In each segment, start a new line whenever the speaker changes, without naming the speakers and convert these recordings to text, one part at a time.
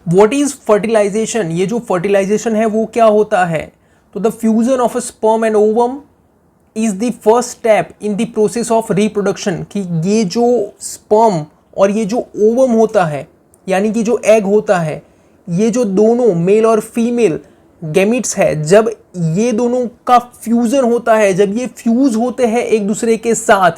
What is fertilisation? ये जो fertilisation है वो क्या होता है? तो the fusion of a sperm and ovum is the first step in the process of reproduction. कि ये जो स्पर्म और ये जो ओवम होता है, यानी कि जो एग होता है, ये जो दोनों मेल और फीमेल गैमिट्स है, जब ये दोनों का फ्यूजन होता है, जब ये फ्यूज होते हैं एक दूसरे के साथ,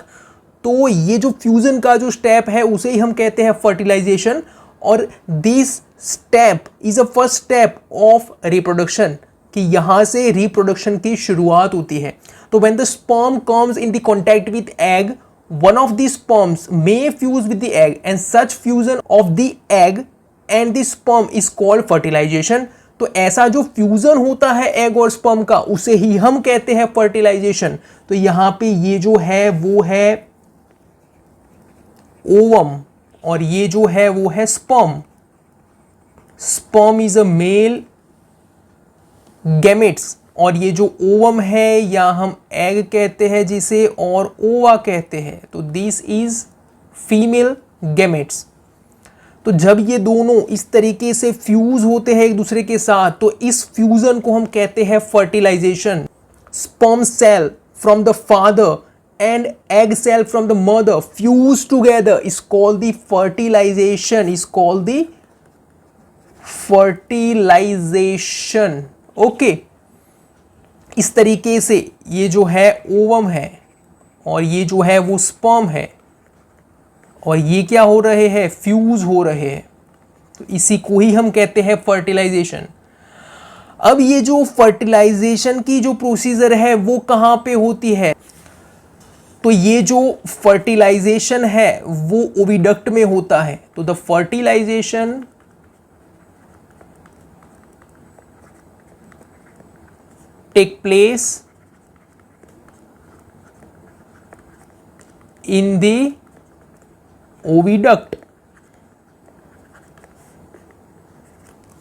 तो ये जो फ्यूजन का जो स्टेप है उसे ही हम कहते हैं फर्टिलाइजेशन। और this step is a first step of reproduction, कि यहां से रिप्रोडक्शन की शुरुआत होती है। तो when the sperm comes in the contact with egg, one of the sperms may fuse with the egg and such fusion of the egg and the sperm is called fertilization। तो ऐसा जो fusion होता है egg और sperm का, उसे ही हम कहते हैं फर्टिलाइजेशन। तो यहां पे ये जो है वो है ओवम और ये जो है वो है sperm. Sperm is a male gametes और ये जो ओवम है या हम एग कहते हैं जिसे, और ओवा कहते हैं, तो दिस इज फीमेल गैमेट्स। तो जब ये दोनों इस तरीके से फ्यूज होते हैं एक दूसरे के साथ, तो इस फ्यूजन को हम कहते हैं fertilisation. Sperm cell from the father and egg cell from the mother fuse together is called the fertilisation, is called the fertilisation. Okay, इस तरीके से ये जो है ओवम है और ये जो है वो स्पर्म है और ये क्या हो रहे हैं, फ्यूज हो रहे हैं। तो इसी को ही हम कहते हैं फर्टिलाइजेशन। अब ये जो फर्टिलाइजेशन की जो प्रोसीजर है वो कहाँ पे होती है? तो ये जो फर्टिलाइजेशन है वो ओविडक्ट में होता है। तो the fertilisation take place in the oviduct।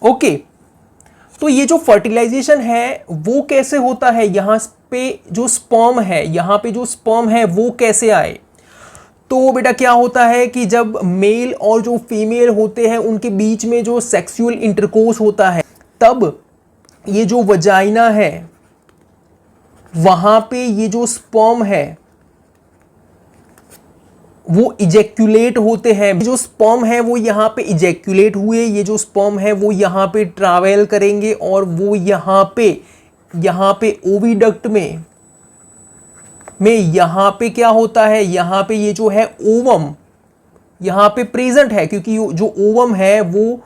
ओके, तो ये जो फर्टिलाइजेशन है वो कैसे होता है? यहां पे जो स्पर्म है, यहां पे जो स्पर्म है वो कैसे आए? तो बेटा क्या होता है कि जब मेल और जो फीमेल होते हैं उनके बीच में जो सेक्सुअल इंटरकोर्स होता है, तब ये जो वजाइना है वहां पे ये जो स्पर्म है वो इजेक्यूलेट होते हैं। जो स्पर्म है वो यहाँ पे इजेक्यूलेट हुए, ये जो स्पर्म है वो यहाँ पे ट्रैवल करेंगे और वो यहाँ पे ओविडक्ट में यहाँ पे क्या होता है, यहाँ पे ये जो है ओवम यहाँ पे प्रेजेंट है, क्योंकि जो ओवम है वो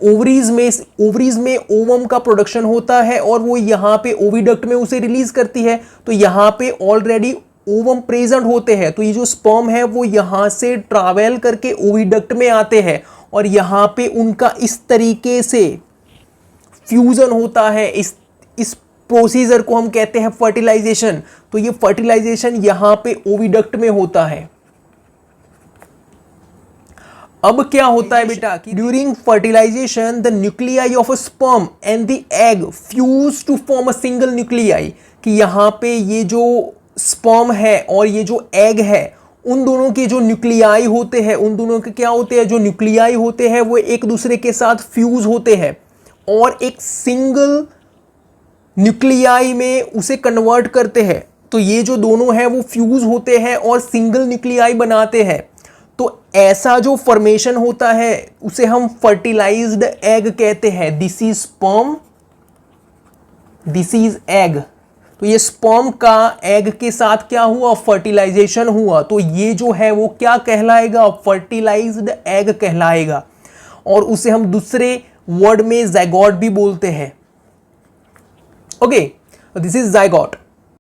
ओवरीज में ओवम का प्रोडक्शन होता है और वो यहाँ पे ओविडक्ट में उसे रिलीज करती है। तो यहाँ पे ऑलरेडी ओवम प्रेजेंट होते हैं, तो ये जो स्पर्म है वो यहाँ से ट्रैवल करके ओविडक्ट में आते हैं और यहाँ पे उनका इस तरीके से फ्यूजन होता है। इस प्रोसीजर को हम कहते हैं फर्टिलाइजेशन। तो ये फर्टिलाइजेशन यहाँ पे ओविडक्ट में होता है। अब क्या होता है बेटा कि during fertilisation the nuclei of a sperm and the egg fuse to form a single nuclei. कि यहाँ पे ये जो स्पर्म है और ये जो एग है, उन दोनों के जो न्यूक्लियाई होते हैं, उन दोनों के क्या होते हैं, जो न्यूक्लियाई होते हैं वो एक दूसरे के साथ फ्यूज होते हैं और एक सिंगल न्यूक्लियाई में उसे कन्वर्ट करते हैं। तो ये जो दोनों हैं वो फ्यूज होते हैं और सिंगल न्यूक्लियाई बनाते हैं। तो ऐसा जो फॉर्मेशन होता है उसे हम फर्टिलाइज्ड एग कहते हैं। This is sperm, this is egg. तो ये स्पर्म का एग के साथ क्या हुआ, फर्टिलाइजेशन हुआ। तो ये जो है वो क्या कहलाएगा, फर्टिलाइज्ड एग कहलाएगा। और उसे हम दूसरे वर्ड में ज़ाइगोट भी बोलते हैं। Okay, this is zygote.